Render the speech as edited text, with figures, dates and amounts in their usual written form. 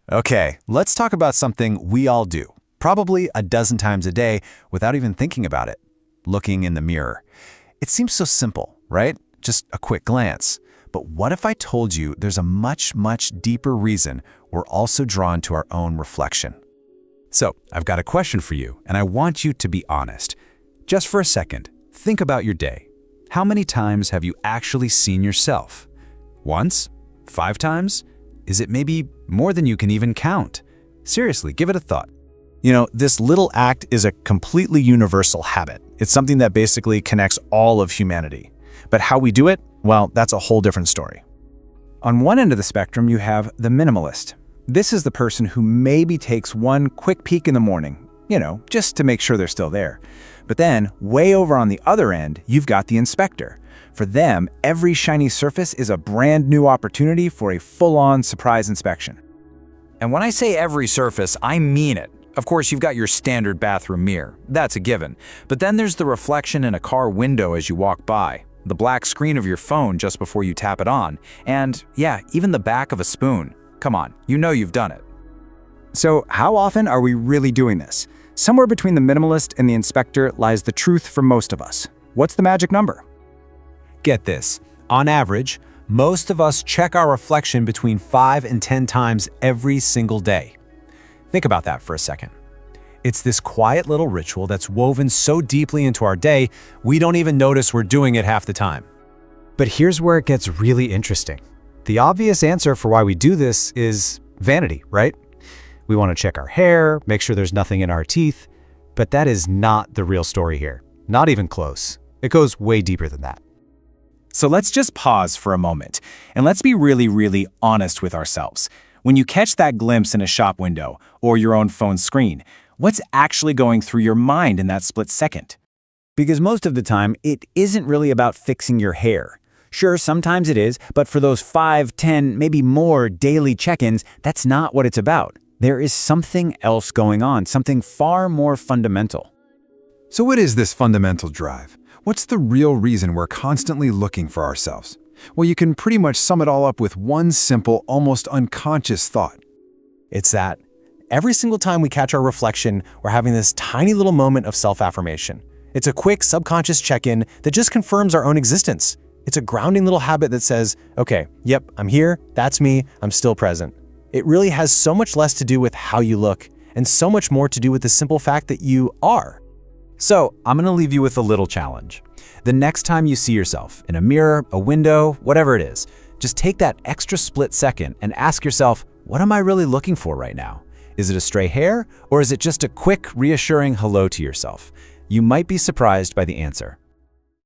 Okay, let's talk about something we all do, probably a dozen times a day without even thinking about it. Looking in the mirror. It seems so simple, right? Just a quick glance. But what if I told you there's a much, much deeper reason we're also drawn to our own reflection? So, I've got a question for you, and I want you to be honest. Just for a second, think about your day. How many times have you actually seen yourself? Once? 5 times? Is it maybe more than you can even count? Seriously, give it a thought. You know, this little act is a completely universal habit. It's something that basically connects all of humanity. But how we do it, well, that's a whole different story. On one end of the spectrum, you have the minimalist. This is the person who maybe takes one quick peek in the morning, just to make sure they're still there. But then, way over on the other end, you've got the inspector. For them, every shiny surface is a brand new opportunity for a full-on surprise inspection. And when I say every surface, I mean it. Of course, you've got your standard bathroom mirror. That's a given. But then there's the reflection in a car window as you walk by, the black screen of your phone just before you tap it on, and yeah, even the back of a spoon. Come on, you know you've done it. So how often are we really doing this? Somewhere between the minimalist and the inspector lies the truth for most of us. What's the magic number? Get this. On average, most of us check our reflection between 5 and 10 times every single day. Think about that for a second. It's this quiet little ritual that's woven so deeply into our day, we don't even notice we're doing it half the time. But here's where it gets really interesting. The obvious answer for why we do this is vanity, right? We want to check our hair, make sure there's nothing in our teeth, but that is not the real story here. Not even close. It goes way deeper than that. So let's just pause for a moment, and let's be really, really honest with ourselves. When you catch that glimpse in a shop window or your own phone screen, what's actually going through your mind in that split second? Because most of the time, it isn't really about fixing your hair. Sure, sometimes it is, but for those 5, 10, maybe more daily check-ins, that's not what it's about. There is something else going on, something far more fundamental. So what is this fundamental drive? What's the real reason we're constantly looking for ourselves? Well, you can pretty much sum it all up with one simple, almost unconscious thought. It's that every single time we catch our reflection, we're having this tiny little moment of self-affirmation. It's a quick subconscious check-in that just confirms our own existence. It's a grounding little habit that says, okay, yep, I'm here, that's me, I'm still present. It really has so much less to do with how you look and so much more to do with the simple fact that you are. So, I'm going to leave you with a little challenge. The next time you see yourself in a mirror, a window, whatever it is, just take that extra split second and ask yourself, what am I really looking for right now? Is it a stray hair, or is it just a quick, reassuring hello to yourself? You might be surprised by the answer.